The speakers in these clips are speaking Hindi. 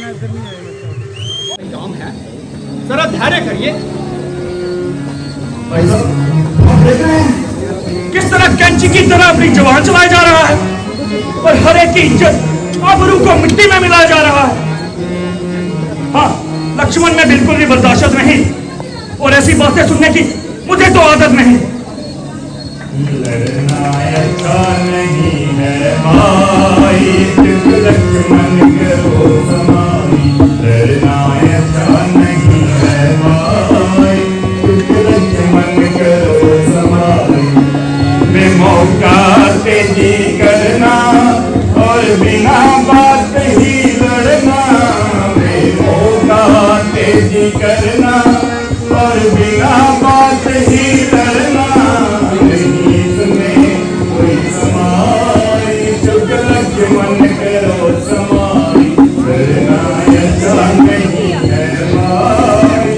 काम है, जरा धैर्य करिए। भाई साहब आप देख रहे हैं किस तरह कैंची की तरह अपनी जवान चलाया जा रहा है और हर एक की इज्जत आबरू को मिट्टी में मिलाया जा रहा है। हाँ, लक्ष्मण में बिल्कुल भी बर्दाश्त नहीं और ऐसी बातें सुनने की मुझे तो आदत नहीं। लड़ना अच्छा नहीं है भाई, लक्ष्मण करो समाई। लड़ना अच्छा नहीं है भाई, लक्ष्मण करो समाई। बेमौका तेजी करना और बिना बात ही लड़ना। बेमौका तेजी करना और बिना बात ही लड़ना। लक्ष्मण करो समाई। लड़ना अच्छा नहीं है भाई,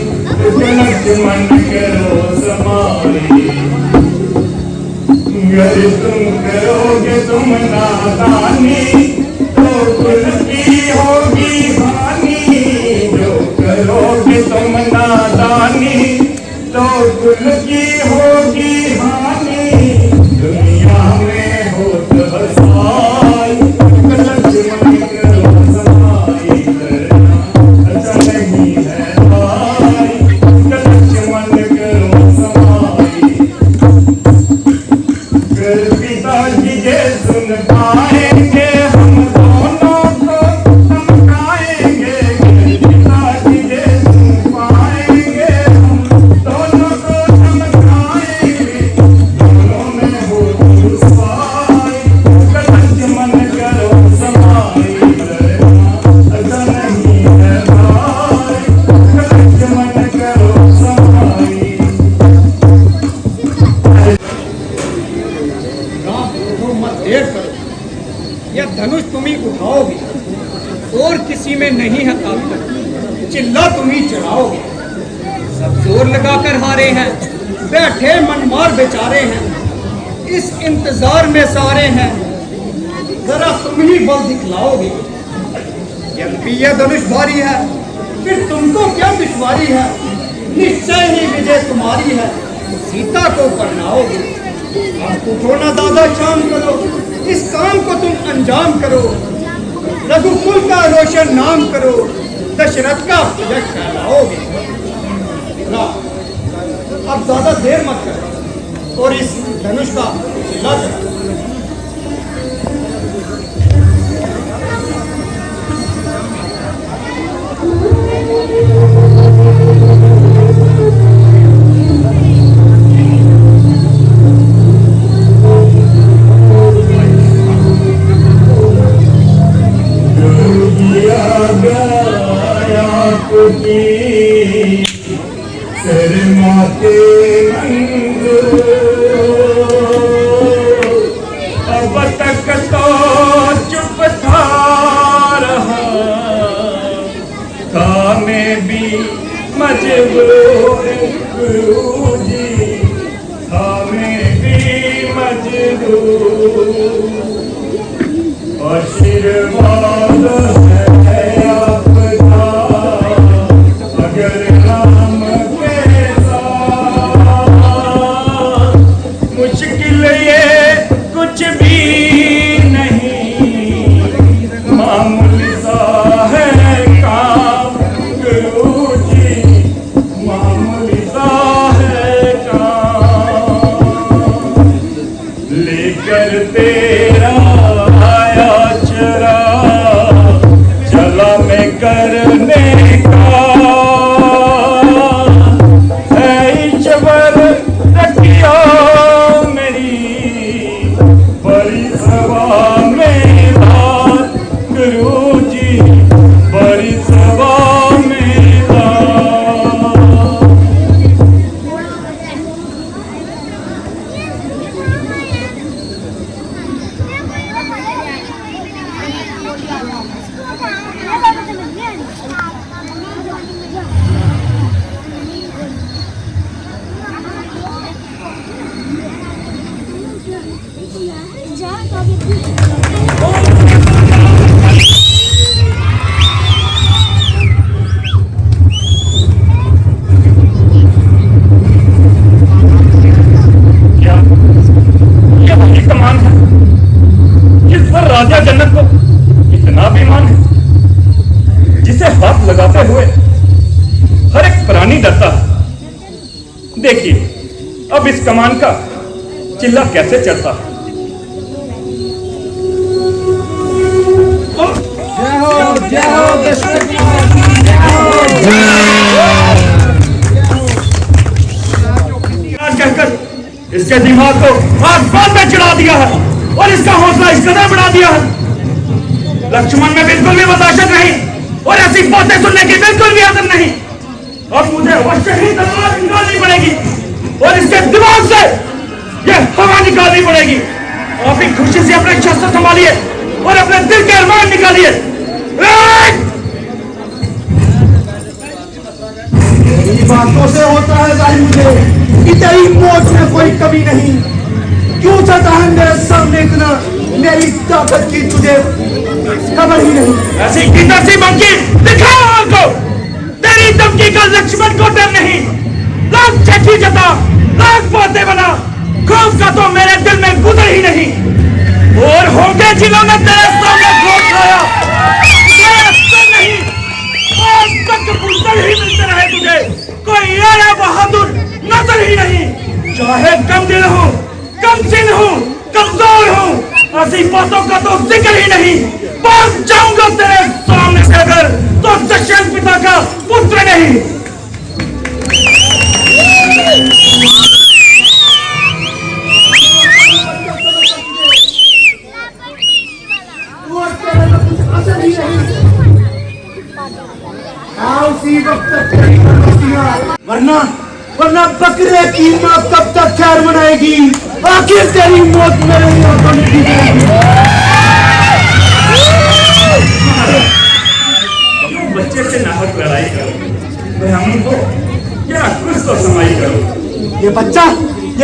लक्ष्मण करो समाई। अगर तुम करोगे तुम नादानी तो कुल की होगी हानि। जो करोगे तुम नादानी तो कुल की होगी हानि। दुनिया में हो तो हसाई, लक्ष्मण करो समाई। लड़ना अच्छा नहीं है भाई, लक्ष्मण करो समाई। फिर पिताजी ये सुन पाएंगे हम दोनों को धमकाएंगे। पिताजी ये सुन पाएंगे हम दोनों को धमकाएंगे। दोनों में हो दुश्वाई, लक्ष्मण करो समाई। लड़ना अच्छा नहीं है भाई, लक्ष्मण करो समाई। मत देर करो, यह धनुष तुम ही उठाओगे और किसी में नहीं है ताकत। चिल्ला तुम ही चढ़ाओगे। सब जोर लगाकर हारे हैं, बैठे मनमार बेचारे हैं। इस इंतजार में सारे हैं, जरा तुम ही बल दिखलाओगे। यद्यपि यह धनुष भारी है, फिर तुमको क्या दुश्वारी है। निश्चय ही विजय तुम्हारी है, सीता को परनाओगे। अब उठो ना दादा, शाम करो, इस काम को तुम अंजाम करो। रघुकुल का रोशन नाम करो, दशरथ का यश फैलाओगे। अब ज्यादा देर मत करो और इस धनुष का चिल्ला चढ़ाओ। शर्माते अब तक तो चुप था रहा था। मैं भी मजबूर गुरुजी था, मैं भी मजबूर। आशीर्वाद है आपका अगर हम के साथ। मुश्किल ये कुछ भी नहीं, मामूली सा है काम गुरुजी, मामूली सा है काम। लेकर तेरा आया चरा, चला मैं करने का। है ईश्वर रखिया मेरी बड़ी सभा में बात गुरुजी, बड़ी सभा में बात। नहीं डरता। देखिए अब इस कमान का चिल्ला कैसे चढ़ता है। कहकर इसके दिमाग को आसमान में चढ़ा दिया है और इसका हौसला इस कदर बढ़ा दिया है। लक्ष्मण में बिल्कुल भी बर्दाश्त नहीं और ऐसी बातें सुनने की बिल्कुल भी आदत नहीं। अब मुझे अवश्य ही तलवार निकालनी पड़ेगी और इसके दिमाग से यह हवा निकालनी पड़ेगी। आप ही खुशी से अपने शस्त्र संभालिए और अपने दिल के अरमान निकालिए। तेरी बातों से होता है जाहिर मुझे कि तेरी मौत में कोई कमी नहीं। क्यों चाहता है मेरे सामने इतना, मेरी ताकत की तुझे खबर ही नहीं। ऐसी कीमत सी बंकी दिखाओ हमको। तेरी धमकी का लक्ष्मण को डर नहीं। लाख चेठी जता, लाख बातें बना, खौफ का तो मेरे दिल में गुजर ही नहीं। और होंगे जिन्होंने तेरे सामने खौफ खाया, नहीं आज तक बुलंद ही मिलते रहे तुझे, कोई आया बहादुर नजर ही नहीं। चाहे कम दिल हूँ, कम सिन हूँ, कमजोर हूँ, ऐसी बातों का तो जिक्र ही नहीं। पहुंच जाऊंगा तेरे सामने से अगर तो दशरथ पिता का पुत्र नहीं। उसी वक्त तक तेरी वरना वरना बकरे की माँ कब तक खैर मनाएगी। आखिर तेरी मौत मेरे हाथों में की जाएगी। बच्चे से नाहक लड़ाई करो, मैं हमको क्या कुछ तो समाई करो। ये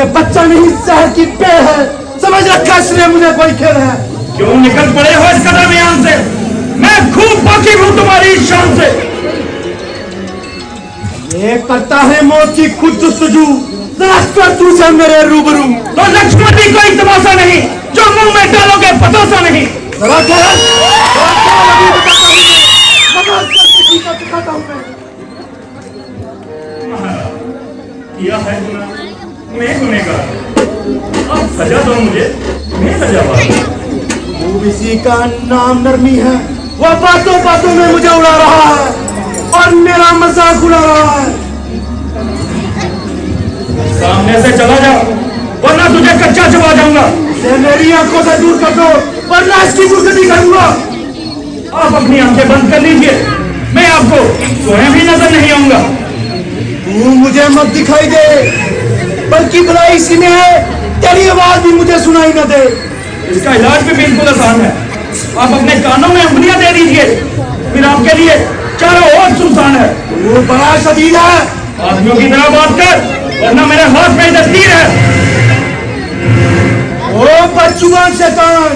बच्चा नहीं शहर की पेड़ है। समझ रखा इसने मुझे कोई खेल है। क्यों निकल पड़े हो इस कदर बयान से? मैं खूब वाकिफ हूं तुम्हारी शान से। ये करता है मौत की खुद जस्तजू, तू से मेरे रूबरू। तो लक्ष्मण भी कोई तमाशा नहीं जो मुंह में डालोगे पतोसा नहीं। किया है गुनाह, मैं गुनहगार। अब सजा दो मुझे, मैं सजावार। वो इसी का नाम नरमी है। वह बातों बातों में मुझे उड़ा रहा है और मेरा मजाक उड़ा रहा है। सामने से चला जाओ वरना तुझे कच्चा चबा जाऊंगा। इसे मेरी आंखों से दूर कर दो वरना इसकी दुर्गति करूंगा। आप अपनी आंखें बंद कर लीजिए, मैं आपको स्वयं भी नजर नहीं आऊंगा। तू मुझे मत दिखाई दे, बल्कि भलाई इसी में है तेरी आवाज भी मुझे सुनाई न दे। इसका इलाज भी बिल्कुल आसान है। आप अपने कानों में उंगलियां दे दीजिए, फिर आपके लिए चारों ओर सुनसान है। वो बड़ा शदीद है। आदमियों की तरह बात कर वरना मेरे हाथ में दस्तीर है। ओ बदजुबान शैतान,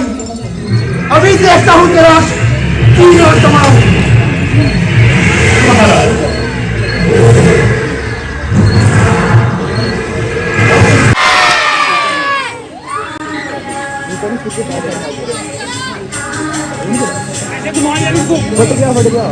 अभी देखता हूं तेरा तीन और तमाम। फट गया।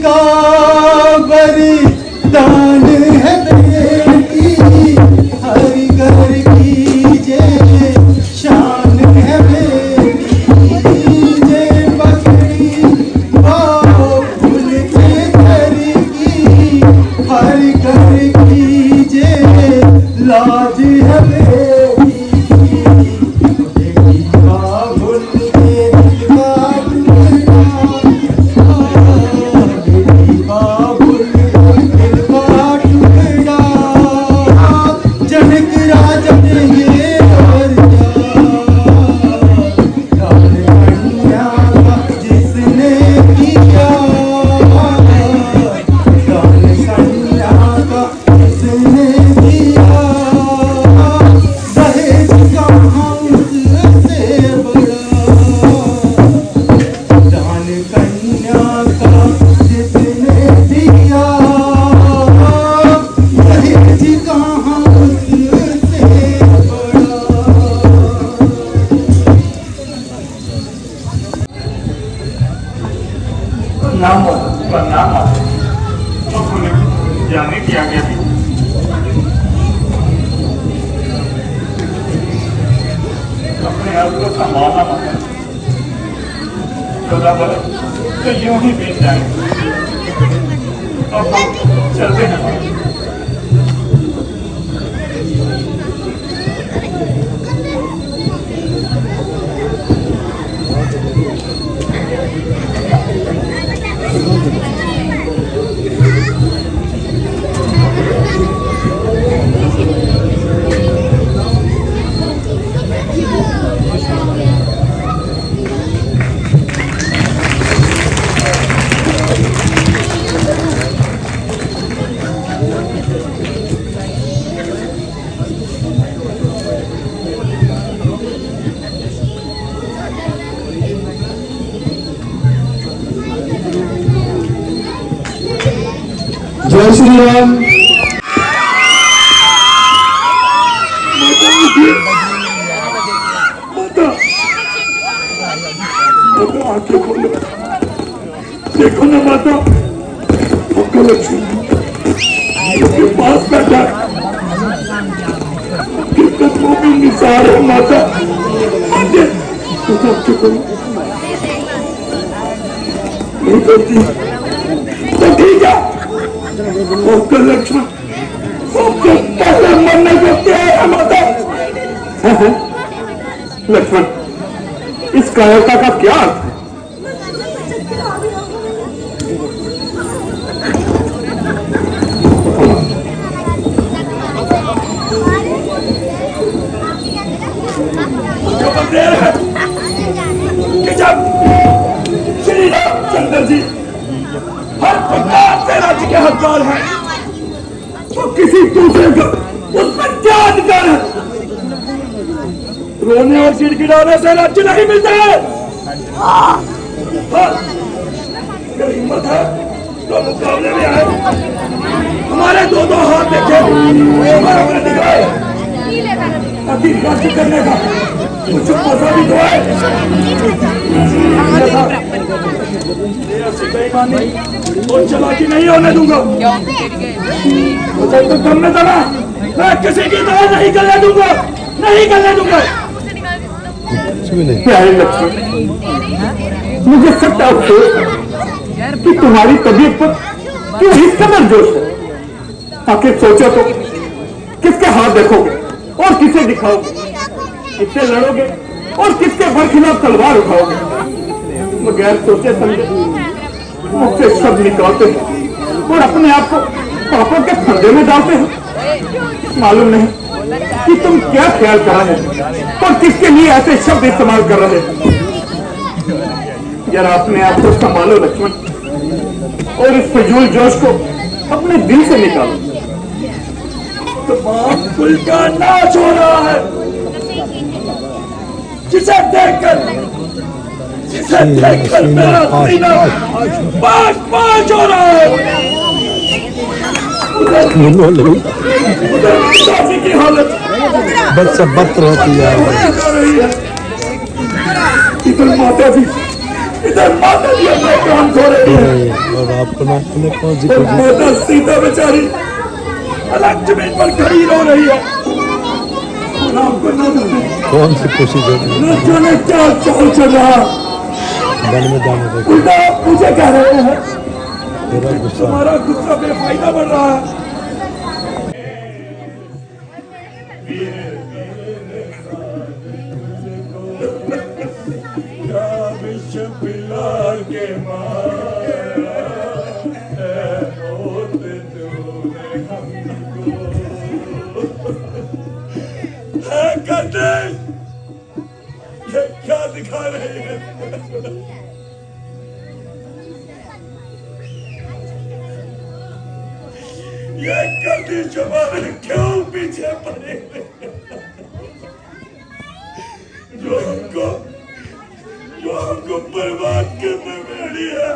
का वरदान है बेटी, हर घर की जे शान है बेटी, जे पकड़ी बाबुल के घर की, हर घर की जे लाज है बेटी, बेटी बाबुल के दिलवा टूटा, बेटी बाबुल के दिलवा टूटा, जनक राजन ये और दान कन्या का जिसने किया, दान कन्या का जिसने किया, दहेज कहाँ उससे बड़ा, दान कन्या का जिसने दिया, दहेज कहाँ उससे बड़ा। नाम जाने की आज्ञा दी। अपने आप को संभालना मत, खुदा बोले तो यूं ही बीत जाएंगे। अब हम चलते हैं। जय श्री राम। आंखें खोलो, देखो ना माता, आपका लक्ष्मी उसके पास बैठा है, उसके कदमों में निसार है माता। आंखें खोलो, नहीं करती तो ठीक है। आपका लक्ष्मण सबसे पहले मरने को तैयार है माता। लक्ष्मण, इस कायरता का क्या अर्थ है? खबर दे रहे हैं कि जब श्री रामचंद्र जी हर प्रकार से राज्य के हकदार हैं, तो किसी दूसरे को उसमें क्या अधिकार है? रोने और गिड़गिड़ाने से राज्य नहीं मिलता है। हाँ, हिम्मत है तो मुकाबले में आए, हमारे दो हाथ देखे, हमने दिखाए अति राज्य करने का कुछ मजा भी तो है। और चलाकी नहीं होने दूंगा, तो कम में दबा, मैं किसी की दवा नहीं करने दूंगा, नहीं करने दूंगा। प्यारे लक्ष्मण, मुझे सब डाउट है कि तुम्हारी तबीयत पर क्यों इस कदर जोश है। आखिर सोचो तो, किसके हाथ देखोगे और किसे दिखाओगे, किससे लड़ोगे और किसके बरखिलाफ तलवार उठाओगे। बगैर सोचे समझे मुझसे शब्द निकालते हैं और अपने आप को पापों के फंदे में डालते हैं। मालूम नहीं कि तुम क्या ख्याल कर रहे हो और किसके लिए ऐसे शब्द इस्तेमाल कर रहे हो। जरा अपने आप को संभालो लक्ष्मण, और इस फिजूल जोश को अपने दिल से निकालो। तमाम कुल का नाच हो रहा है, जिसे देखकर मेरा सीना पाँच हो रहा है। उधर पिताजी की हालत बद से बद रहती है। इधर माता जी इधर माता जी अपने काम खो रही है और आपको ना अपने कौन सी और खुशी माता सीता बेचारी अलग जमीन पर खड़ी रो रही है और आपको कौन सी खुशी देती न जाने क्या चाल चल रहा मन में जाने का उल्टा मुझे कह रहे हैं तेरा गुस्सा तुम्हारा गुस्सा बेफायदा बढ़ रहा है ये क्या दिखा रहे हैं ये कभी जमाने क्यों पीछे पड़े जो हमको बर्बाद करने में अड़ी है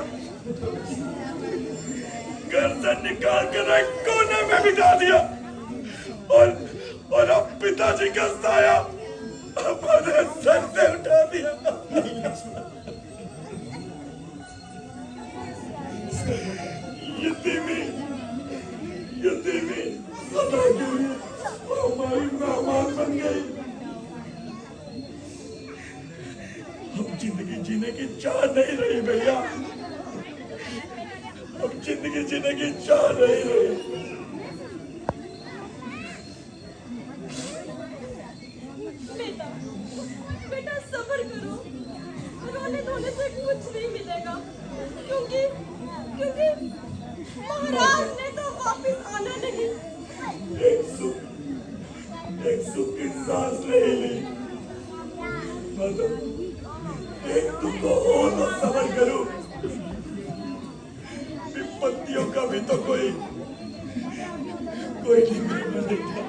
घर से निकाल कर एक कोने में बिठा दिया और अब पिताजी का साया हमारे सर से उठा दिया यतीमी सदा के लिए हमारी मेहमान बन गई अब जिंदगी जीने की चाह नहीं रही भैया अब जिंदगी जीने की चाह नहीं रही बेटा सब्र करो रोने धोने से कुछ नहीं मिलेगा क्योंकि महाराज ने तो वापस आना नहीं एक सुख की सांस नहीं ली मतलब एक दुख हो तो सब्र करूं विपत्तियों का भी तो कोई ठिकाना नहीं था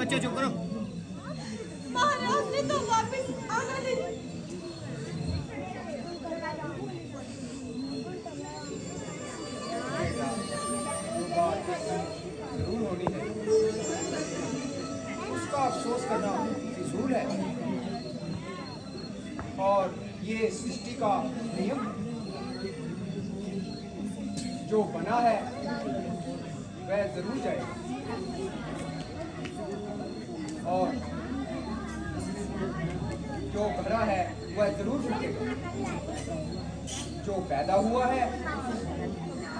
बच्चे चुप करो महाराज ने तो वापस आना नहीं जरूर होनी है उसका अफसोस करना फिजूल है और ये सृष्टि का नियम जो बना है वह जरूर जाएगा और जो भरा है वह जरूर फूटेगा जो पैदा हुआ है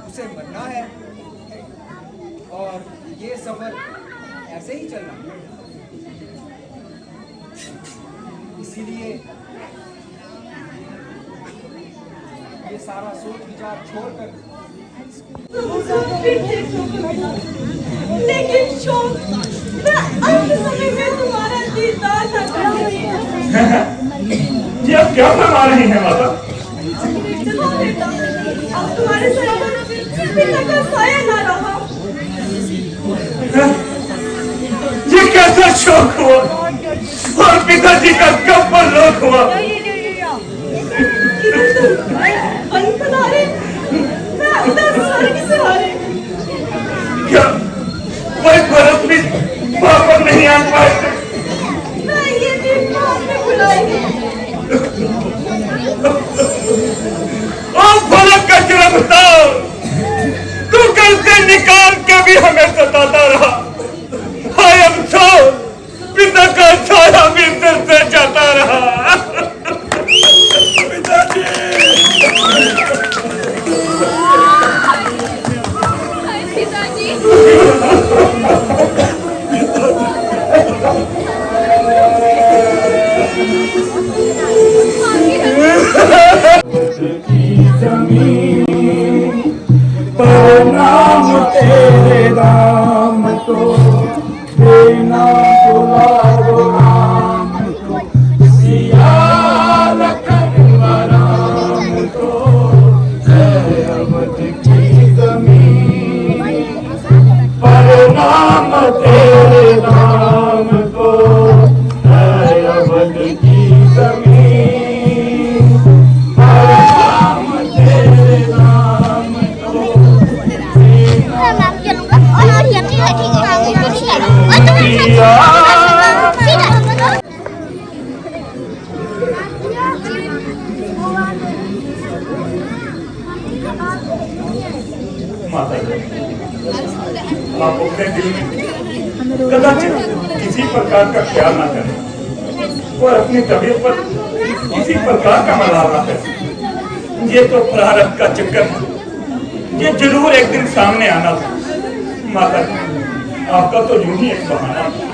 उसे मरना है और ये सफर ऐसे ही चलना है इसीलिए ये सारा सोच विचार छोड़कर लेकिन शौक मैं अंत समय में तुम्हारा दीदार न कर सकी जी आप क्या फरमा रही हैं माता हाँ बेटा अब तुम्हारे सर पर पिता का साया न रहा ये कैसा शौक हुआ और पिताजी का कब परलोक हुआ क्या कोई फर्क भी वापस नहीं आ पाए मैं ये दिन आपने बुलाई और फलक का जरा बताओ तू घर से निकाल के भी हमें सताता रहा हाय अफसोस पिता का साया भी सिर से जाता रहा पिताजी नाम तेरे राम को देना बुलाओ राम को सिया लखन राम को है अवध की जमीन पर नाम तेरे राम को है अवध की जमीन पर नाम तेरे राम को माता जी, आप अपने दिल में कदाचित किसी प्रकार का ख्याल ना करें और अपनी तबीयत पर किसी प्रकार का मलाल ना करें। ये तो प्रारब्ध का चक्कर है, ये जरूर एक दिन सामने आना था। माता जी, आपका तो यूं ही एक बहाना था।